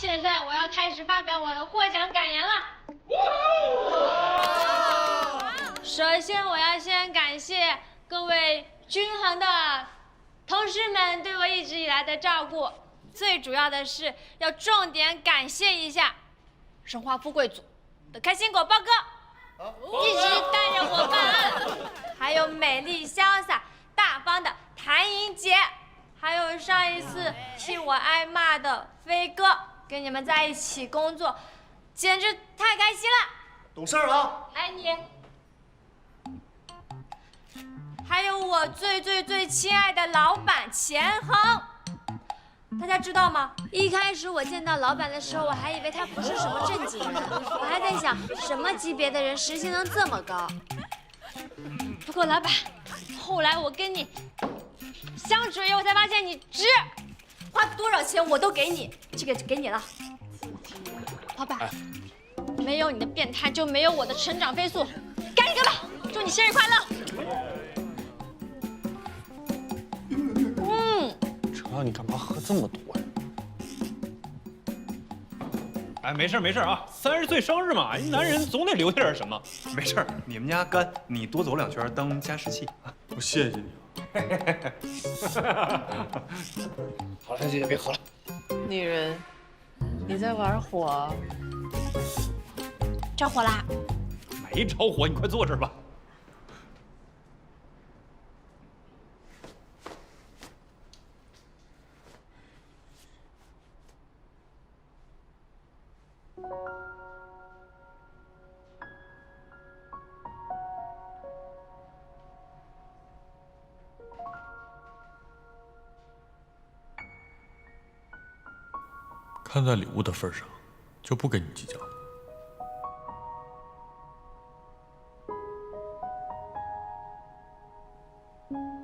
现在我要开始发表我的获奖感言了。首先，我要先感谢各位均衡的同事们对我一直以来的照顾，最主要的是要重点感谢一下荣华富贵组的开心果包哥，一直带着我办案，还有美丽潇洒大方的谭莹姐，还有上一次替我挨骂的飞哥，跟你们在一起工作，简直太开心了。懂事啊！爱你。还有我最亲爱的老板钱恒，大家知道吗？一开始我见到老板的时候，我还以为他不是什么正经人，我还在想什么级别的人时薪能这么高。不过老板，后来我跟你相处以后，我才发现你值，花多少钱我都给你，这个就给你了。老板，没有你的变态，就没有我的成长飞速。干一个吧，祝你生日快乐！程你干嘛喝这么多呀？哎，没事啊，30岁生日嘛，一男人总得留下点什么。没事，你们家干，你多走2圈当加湿器啊。我谢谢你啊。好了，姐姐别喝了。女人，你在玩火？着火啦！没着火，你快坐这儿吧。看在礼物的份上，就不跟你计较。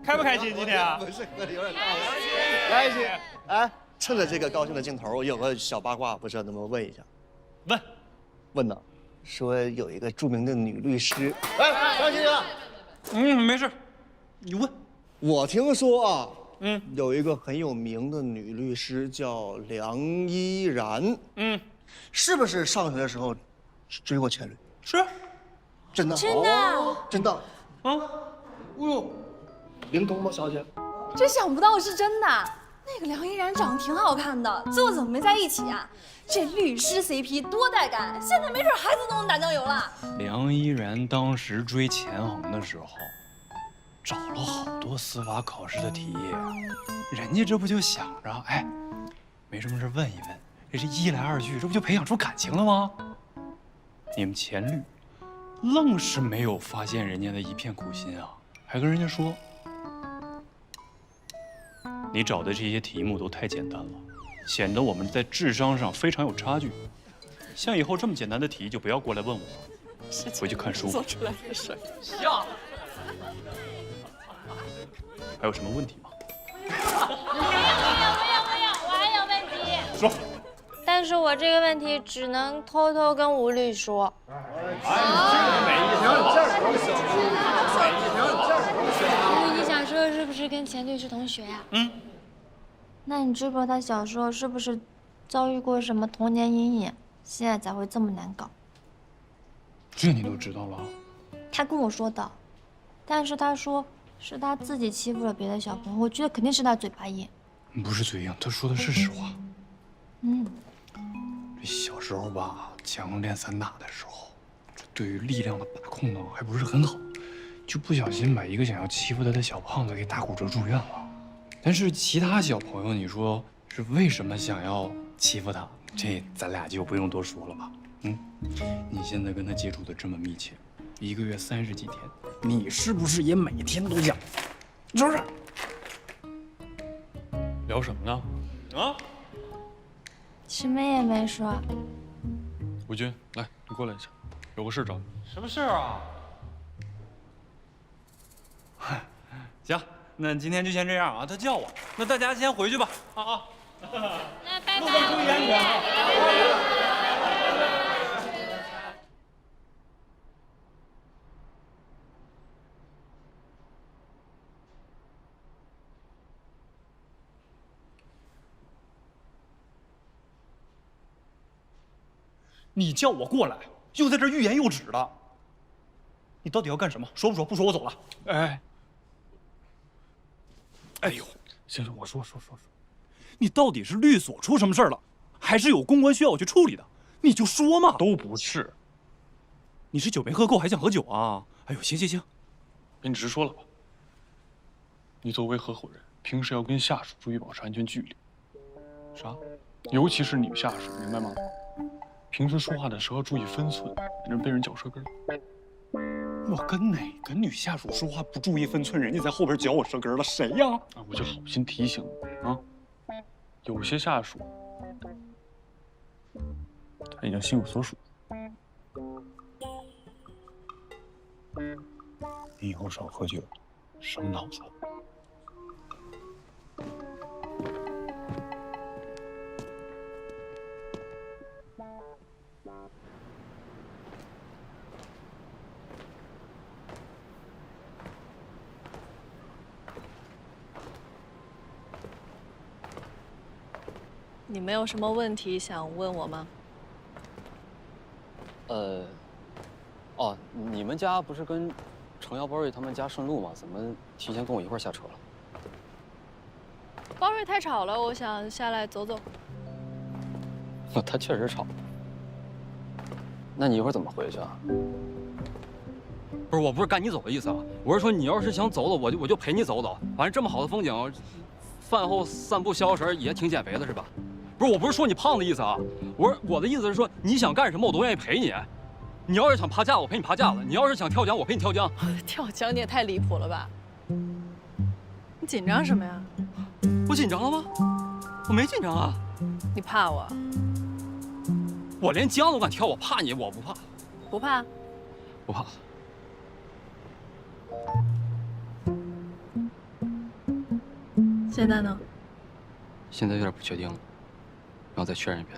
开不开心今天啊？不是喝的有点大了，开心。哎，趁着这个高兴的镜头，我有个小八卦，不知道能不能问一下？问呢，说有一个著名的女律师。哎，张先生。没事，你问。我听说啊，有一个很有名的女律师叫梁依然。是不是上学的时候追过前律？是，真的。真的。真的。啊。哎呦，灵通吗，小姐？真想不到是真的。那个梁依然长得挺好看的，最后怎么没在一起啊？这律师 CP 多带感，现在没准孩子都能打酱油了。梁依然当时追钱恒的时候，找了好多司法考试的题，人家这不就想着，哎，没什么事问一问，这是一来二去，这不就培养出感情了吗？你们前律愣是没有发现人家的一片苦心啊，还跟人家说，你找的这些题目都太简单了，显得我们在智商上非常有差距。像以后这么简单的题就不要过来问我了，回去看书。做出来的事儿。笑。还有什么问题吗？我还有问题。说。但是我这个问题只能偷偷跟吴律说。你想说是不是跟前律师同学呀？那你知不知道他小时候是不是遭遇过什么童年阴影，现在才会这么难搞？这你都知道了？他跟我说的，但是他说是他自己欺负了别的小朋友，我觉得肯定是他嘴巴硬。不是嘴硬，他说的是实话。这小时候吧，强练散打的时候，这对于力量的把控呢还不是很好，就不小心把一个想要欺负他的小胖子给打骨折住院了。但是其他小朋友，你说是为什么想要欺负他？这咱俩就不用多说了吧。你现在跟他接触的这么密切，1个月30几天，你是不是也每天都想？是不是？聊什么呢？啊？什么也没说。吴军，来，你过来一下，有个事找你。什么事啊？行，那今天就先这样啊。他叫我，那大家先回去吧。啊。那拜拜。你叫我过来，又在这欲言又止的，你到底要干什么？说不说？不说我走了。哎呦，行行，我说，你到底是律所出什么事儿了，还是有公关需要我去处理的？你就说嘛。都不是。你是酒没喝够还想喝酒啊？哎呦，行，跟你直说了吧。你作为合伙人，平时要跟下属注意保持安全距离。啥？尤其是女下属，明白吗？平时说话的时候注意分寸，别人被人嚼舌根。我跟哪个女下属说话不注意分寸，人家在后边嚼我舌根了？谁呀？啊，我就好心提醒你啊，有些下属他已经心有所属。你以后少喝酒，伤脑子。你没有什么问题想问我吗？哦，你们家不是跟程瑶、包瑞他们家顺路吗？怎么提前跟我一块儿下车了？包瑞太吵了，我想下来走走。他确实吵。那你一会儿怎么回去啊？不是，我不是赶你走的意思啊，我是说你要是想走走，我就陪你走走。反正这么好的风景，饭后散步消消食也挺减肥的，是吧？不是，我不是说你胖的意思啊，我的意思是说你想干什么我都愿意陪你。你要是想爬架子，我陪你爬架子；你要是想跳江，我陪你跳江。跳江你也太离谱了吧！你紧张什么呀？我紧张了吗？我没紧张啊。你怕我？我连江都敢跳，我怕你？我不怕。不怕？不怕。现在呢？现在有点不确定了，然后再确认一遍。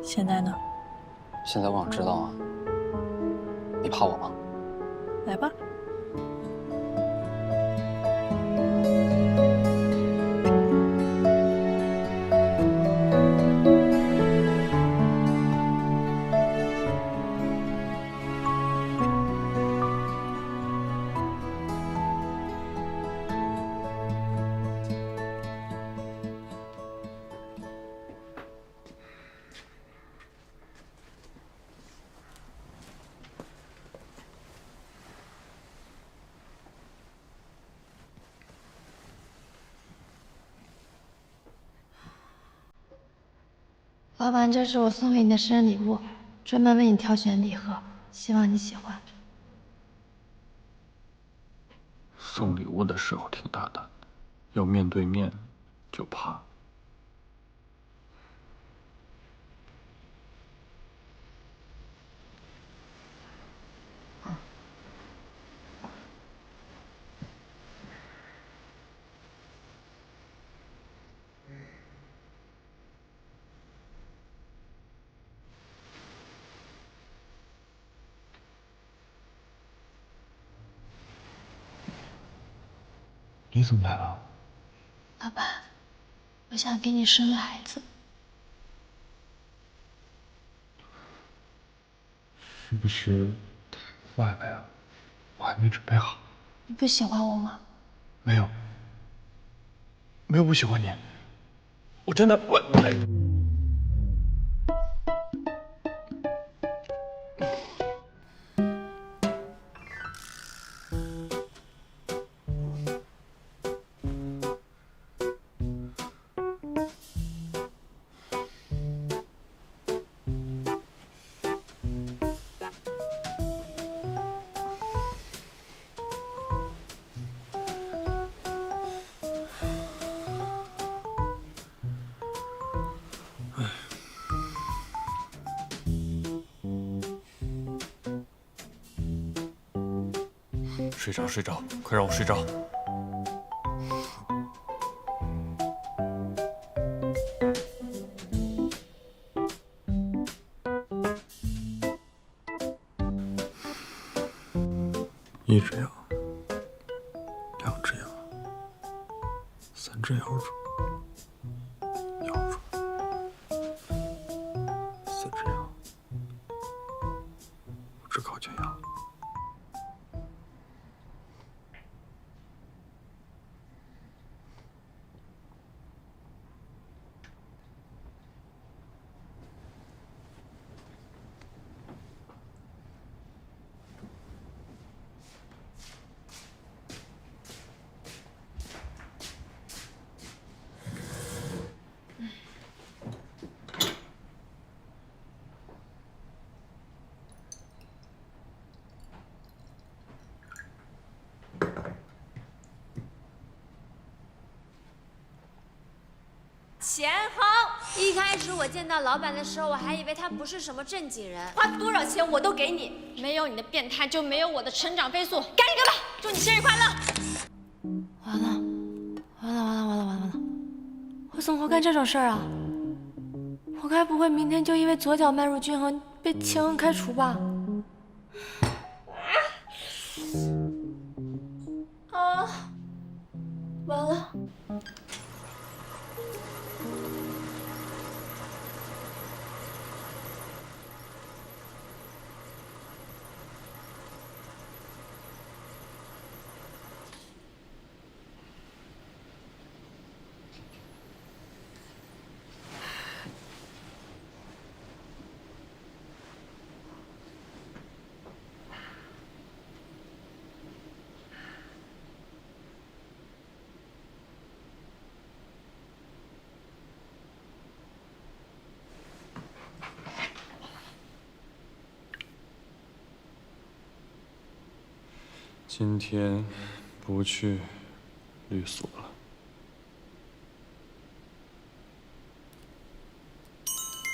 现在呢？现在我想知道啊，你怕我吗？来吧。老板，这是我送给你的生日礼物，专门为你挑选礼盒，希望你喜欢。送礼物的时候挺大胆的，要面对面就怕。你怎么来了？老板，我想给你生个孩子。是不是太快了呀？我还没准备好。你不喜欢我吗？没有，没有不喜欢你。我真的睡着睡着，快让我睡着。1只羊，2只羊，3只腰猪，腰猪，4只羊，5只烤全羊。钱恒，一开始我见到老板的时候，我还以为他不是什么正经人，花多少钱我都给你。没有你的变态，就没有我的成长飞速。干一个吧，祝你生日快乐！完了，我怎么会干这种事儿啊？我该不会明天就因为左脚迈入均衡被钱恒开除吧？啊，完了。今天不去律所了。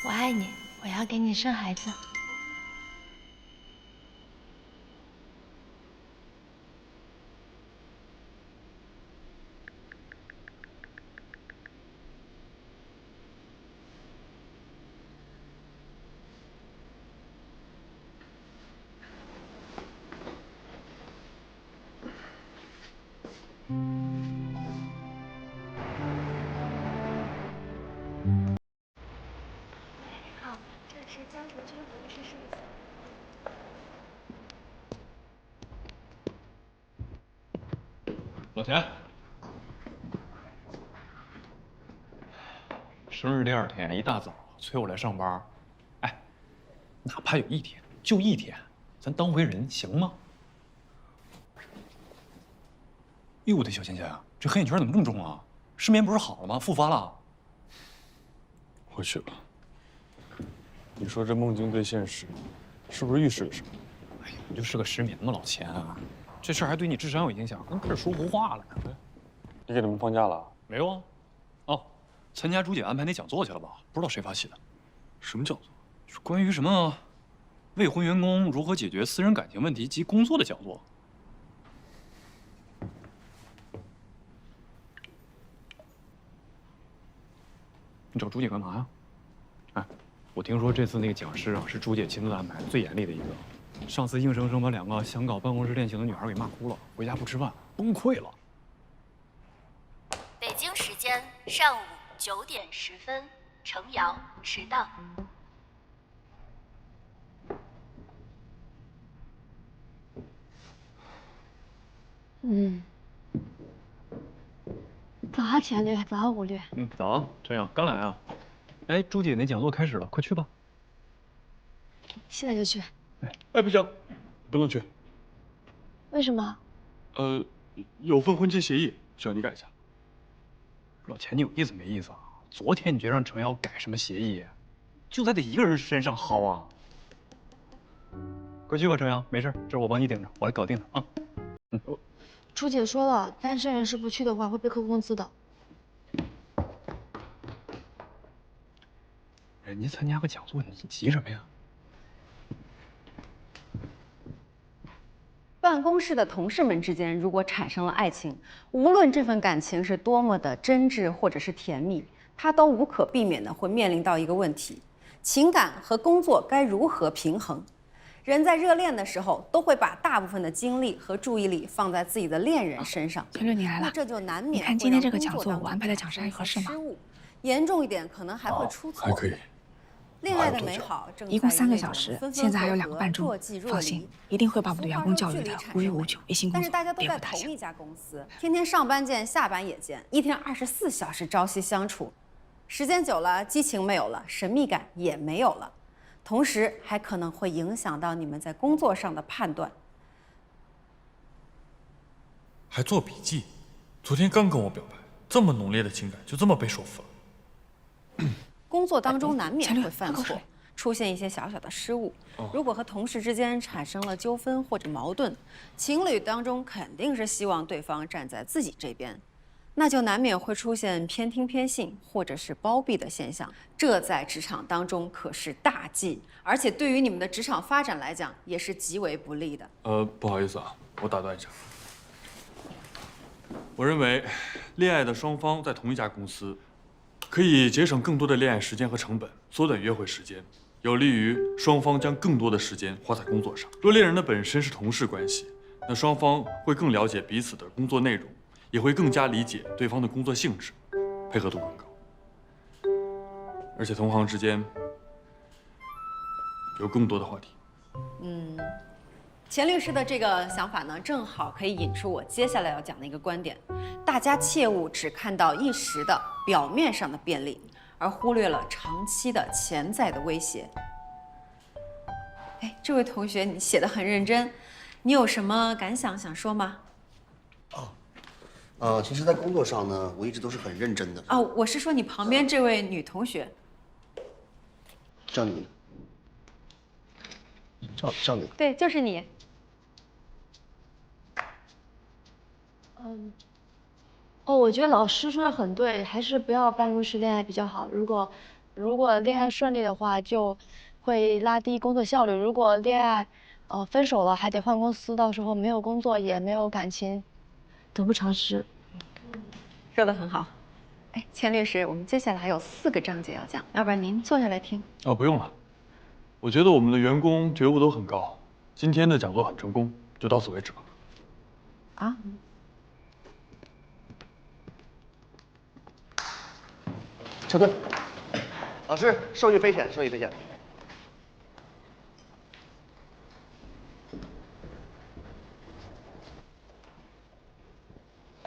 我爱你，我要给你生孩子。老田，生日第2天一大早催我来上班，哎，哪怕有1天，就1天，咱当回人行吗？哟，我的小仙仙啊，这黑眼圈怎么这么重啊？失眠不是好了吗？复发了？我去了。你说这梦境对现实，是不是预示了什么？哎呀，不就是个失眠吗，老钱啊？这事儿还对你智商有影响，跟开始说胡话了呢。你给他们放假了？没有啊。哦，参加朱姐安排那讲座去了吧？不知道谁发起的。什么讲座？是关于什么未婚员工如何解决私人感情问题及工作的讲座。你找朱姐干嘛呀？哎，我听说这次那个讲师啊，是朱姐亲自安排，最严厉的一个。上次硬生生把2个想搞办公室恋情的女孩给骂哭了，回家不吃饭，崩溃了。北京时间上午9点10分，程瑶迟到。早啊，钱律，早啊，吴律。早，程瑶刚来啊。哎，朱姐那讲座开始了，快去吧。现在就去。哎，不行，不能去。为什么？有份婚前协议，需要你改一下。老钱，你有意思没意思啊？昨天你就让程瑶改什么协议？就在他一个人身上薅啊！快去吧，程瑶，没事，这我帮你顶着，我来搞定他啊。朱姐说了，单身人士不去的话会被扣工资的。人家参加个讲座，你急什么呀？办公室的同事们之间如果产生了爱情，无论这份感情是多么的真挚或者是甜蜜，它都无可避免的会面临到一个问题：情感和工作该如何平衡？人在热恋的时候，都会把大部分的精力和注意力放在自己的恋人身上。小六，你来了。那这就难免你看今天这个讲座，我安排的讲师还合适吗？严重一点，可能还会出错。还可以。恋爱的美好正一共3个小时，现在还有2个半钟。放心，一定会把我们的员工教育的无欲无求，一心工作，但是大家都在同一家公司，天天上班见，下班也见，一天24小时朝夕相处，时间久了，激情没有了，神秘感也没有了，同时还可能会影响到你们在工作上的判断。还做笔记，昨天刚跟我表白，这么浓烈的情感就这么被说服了。工作当中难免会犯错，出现一些小小的失误。如果和同事之间产生了纠纷或者矛盾，情侣当中肯定是希望对方站在自己这边，那就难免会出现偏听偏信或者是包庇的现象。这在职场当中可是大忌，而且对于你们的职场发展来讲也是极为不利的。不好意思啊，我打断一下。我认为，恋爱的双方在同一家公司。可以节省更多的恋爱时间和成本，缩短约会时间，有利于双方将更多的时间花在工作上。若恋人的本身是同事关系，那双方会更了解彼此的工作内容，也会更加理解对方的工作性质，配合度更高。而且同行之间有更多的话题。钱律师的这个想法呢，正好可以引出我接下来要讲的一个观点：大家切勿只看到一时的表面上的便利，而忽略了长期的潜在的威胁。哎，这位同学，你写得很认真，你有什么感想想说吗？其实，在工作上呢，我一直都是很认真的。哦，我是说你旁边这位女同学。叫你，叫你。对，就是你。我觉得老师说的很对，还是不要办公室恋爱比较好。如果恋爱顺利的话，就会拉低工作效率；如果恋爱，分手了还得换公司，到时候没有工作也没有感情，得不偿失。说得很好。哎，钱律师，我们接下来还有4个章节要讲，要不然您坐下来听。不用了，我觉得我们的员工觉悟都很高，今天的讲座很成功，就到此为止吧。啊？撤退。老师，受益匪浅，受益匪浅。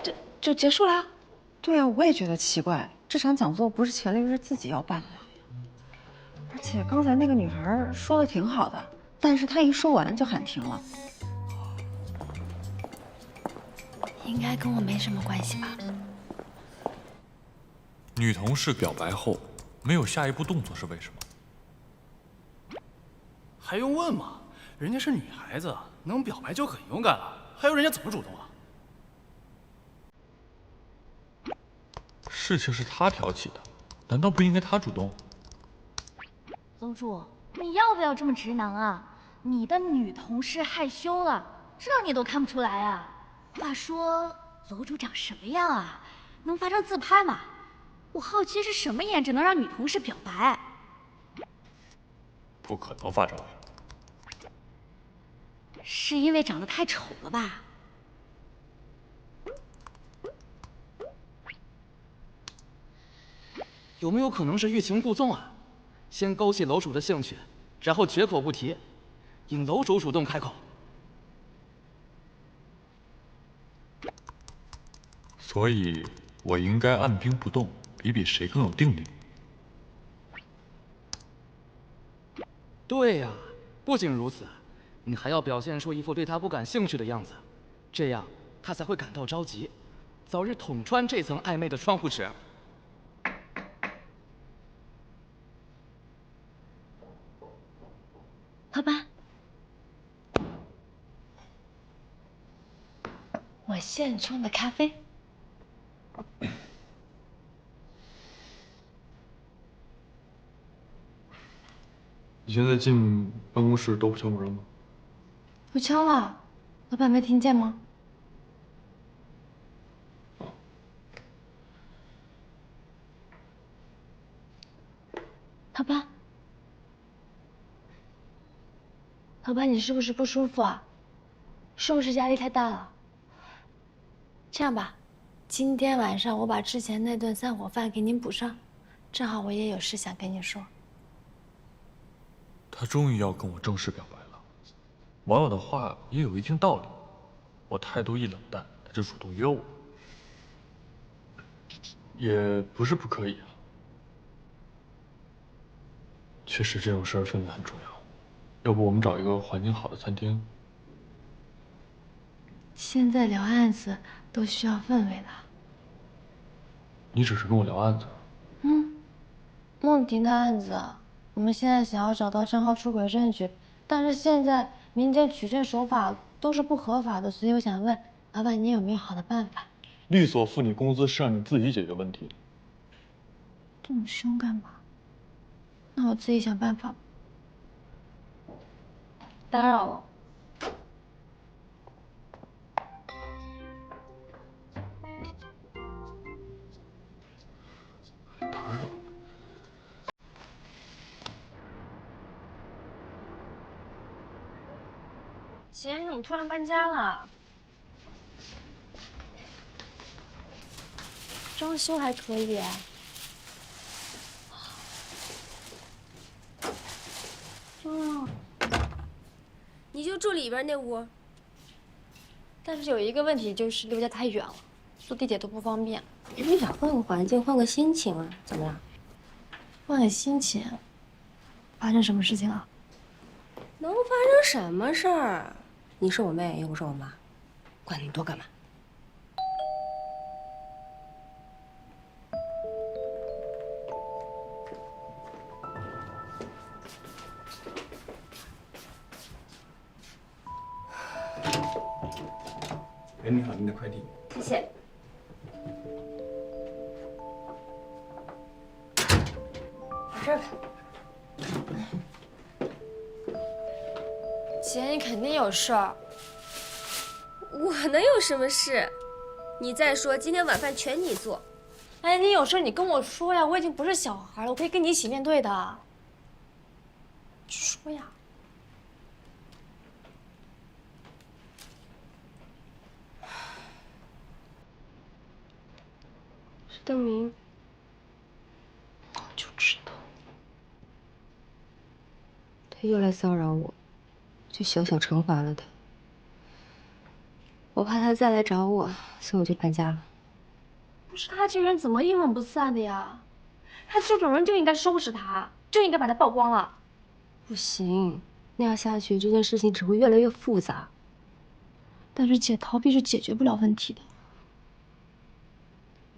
这就结束了？对啊，我也觉得奇怪，这场讲座不是钱律师自己要办的吗？而且刚才那个女孩说的挺好的，但是她一说完就喊停了。应该跟我没什么关系吧？女同事表白后没有下一步动作是为什么？还用问吗？人家是女孩子，能表白就很勇敢了，还要人家怎么主动啊？事情是他挑起的，难道不应该他主动？楼主，你要不要这么直男啊？你的女同事害羞了，这你都看不出来啊？话说，楼主长什么样啊？能发张自拍吗？我好奇是什么颜值能让女同事表白？不可能发照片。是因为长得太丑了吧？有没有可能是欲擒故纵啊？先勾起楼主的兴趣，然后绝口不提，引楼主主动开口。所以，我应该按兵不动，比谁更有定力。对呀，不仅如此，你还要表现出一副对他不感兴趣的样子，这样他才会感到着急，早日捅穿这层暧昧的窗户纸。老板，我现冲的咖啡。你现在进办公室都不敲门吗？不敲了，老板没听见吗？老板。老板，你是不是不舒服啊？是不是压力太大了？这样吧，今天晚上我把之前那顿散伙饭给您补上，正好我也有事想跟你说。他终于要跟我正式表白了，网友的话也有一定道理。我态度一冷淡，他就主动约我，也不是不可以啊。确实这种事儿氛围很重要，要不我们找一个环境好的餐厅？现在聊案子都需要氛围的。你只是跟我聊案子？梦婷的案子，我们现在想要找到郑浩出轨证据，但是现在民间取证手法都是不合法的，所以我想问老板，你有没有好的办法？律所付你工资是让你自己解决问题。这么凶干嘛？那我自己想办法吧。打扰了。姐，你怎么突然搬家了？装修还可以。你就住里边那屋。但是有一个问题，就是离我家太远了，坐地铁都不方便。你想换个环境，换个心情啊？怎么了？换个心情。发生什么事情了？能发生什么事儿？你是我妹，又不是我妈，管那么多干嘛？哎，你好，您的快递。谢谢。放这儿吧。姐，你肯定有事儿。我能有什么事？你再说，今天晚饭全你做。哎，你有事你跟我说呀，我已经不是小孩了，我可以跟你一起面对的。说呀。是邓明。我就知道。他又来骚扰我，就小小惩罚了他。我怕他再来找我，所以我就搬家了。不是他这人怎么阴魂不散的呀？他这种人就应该收拾他，就应该把他曝光了。不行，那样下去，这件事情只会越来越复杂。但是姐，逃避是解决不了问题的。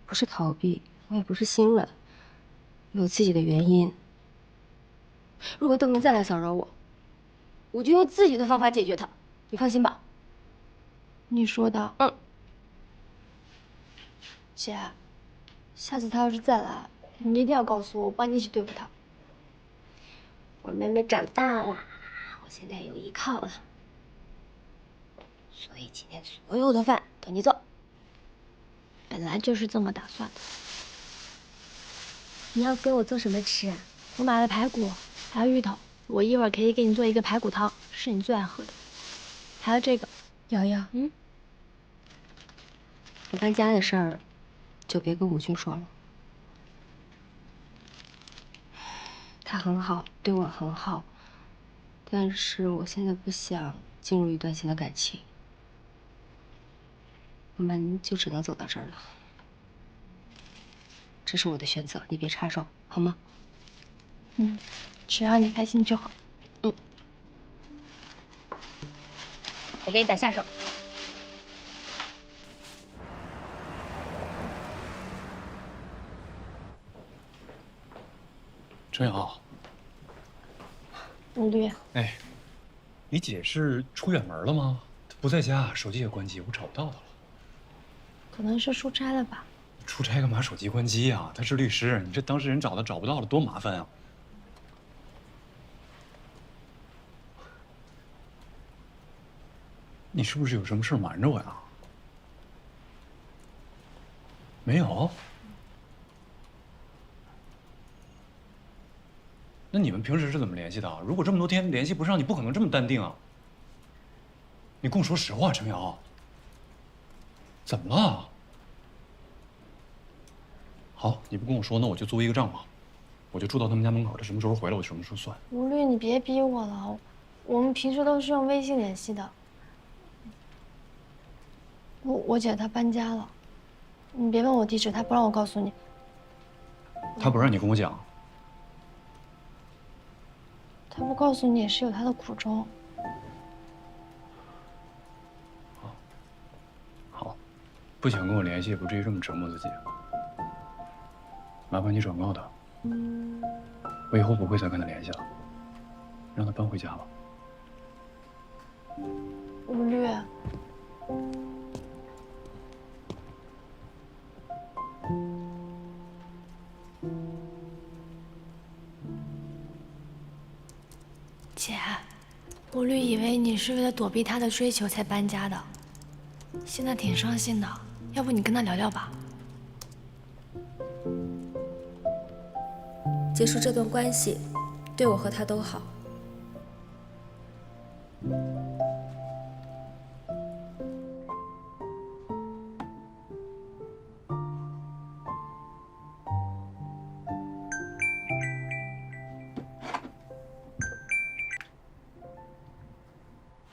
不是逃避，我也不是心软，我有自己的原因。如果邓明再来骚扰我，我就用自己的方法解决他。你放心吧。你说的。姐，下次他要是再来，你一定要告诉我，我帮你一起对付他。我妹妹长大了，我现在有依靠了，所以今天所有的饭都你做。本来就是这么打算的。你要给我做什么吃啊？我买了排骨，还有芋头，我一会儿可以给你做一个排骨汤，是你最爱喝的。还有这个，瑶瑶，我搬家的事儿，就别跟武军说了。他很好，对我很好，但是我现在不想进入一段新的感情，我们就只能走到这儿了。这是我的选择，你别插手，好吗？只要你开心就好。我给你打下手。真好。吴律，哎，你姐是出远门了吗？她不在家，手机也关机，我找不到她了。可能是出差了吧。出差干嘛手机关机啊？她是律师，你这当事人找她找不到了，多麻烦啊！你是不是有什么事瞒着我呀？没有。那你们平时是怎么联系的？如果这么多天联系不上，你不可能这么淡定啊！你跟我说实话，陈瑶，怎么了？好，你不跟我说，那我就做一个账吧，我就住到他们家门口，他什么时候回来，我什么时候算。吴律，你别逼我了，我们平时都是用微信联系的。我姐她搬家了，你别问我地址，她不让我告诉你。她不让你跟我讲。她不告诉你也是有她的苦衷。好，不想跟我联系，也不至于这么折磨自己。麻烦你转告他，我以后不会再跟他联系了，让他搬回家吧。吴律，姐，吴律以为你是为了躲避他的追求才搬家的，现在挺伤心的，要不你跟他聊聊吧。结束这段关系，对我和他都好。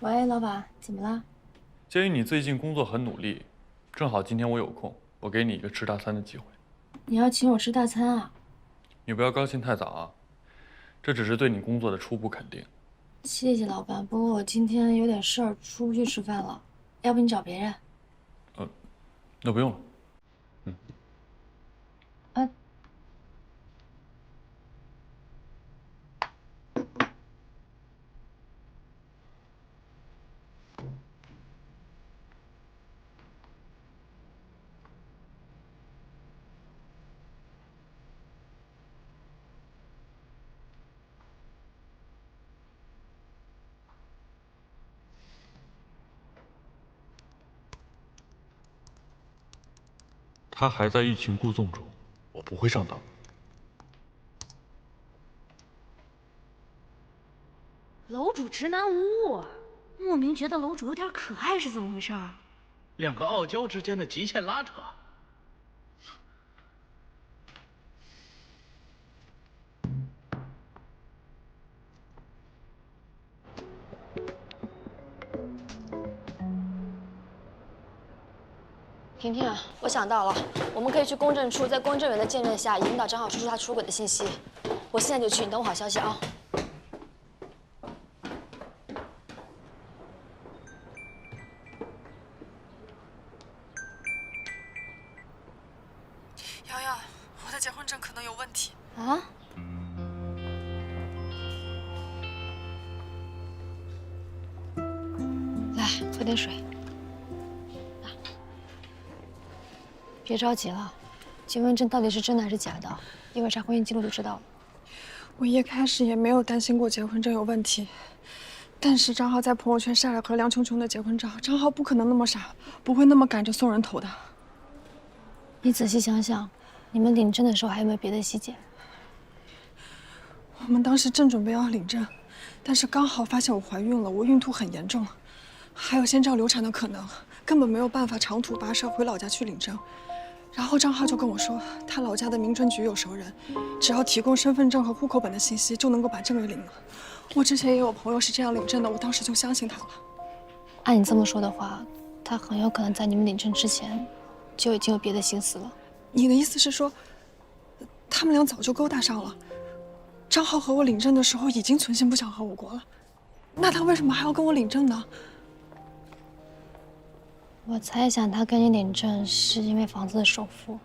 喂，老板，怎么了？鉴于你最近工作很努力，正好今天我有空，我给你一个吃大餐的机会。你要请我吃大餐啊？你不要高兴太早啊，这只是对你工作的初步肯定。谢谢老板，不过我今天有点事儿，出不去吃饭了，要不你找别人？那不用了。他还在欲擒故纵中，我不会上当。楼主直男无误，莫名觉得楼主有点可爱是怎么回事？两个傲娇之间的极限拉扯。婷婷，我想到了，我们可以去公证处，在公证员的见证下，引导张浩说出他出轨的信息。我现在就去，你等我好消息啊。瑶瑶，我的结婚证可能有问题啊？来，喝点水。别着急了，结婚证到底是真的还是假的？一会儿查婚姻记录就知道了。我一开始也没有担心过结婚证有问题，但是张浩在朋友圈晒了和梁琼琼的结婚照，张浩不可能那么傻，不会那么赶着送人头的。你仔细想想，你们领证的时候还有没有别的细节？我们当时正准备要领证，但是刚好发现我怀孕了，我孕吐很严重，还有先兆流产的可能，根本没有办法长途跋涉回老家去领证。然后张浩就跟我说，他老家的民政局有熟人，只要提供身份证和户口本的信息，就能够把证给领了。我之前也有朋友是这样领证的，我当时就相信他了。按你这么说的话，他很有可能在你们领证之前，就已经有别的心思了。你的意思是说，他们俩早就勾搭上了？张浩和我领证的时候已经存心不想和我过了，那他为什么还要跟我领证呢？我猜想他跟你领证是因为房子的首付。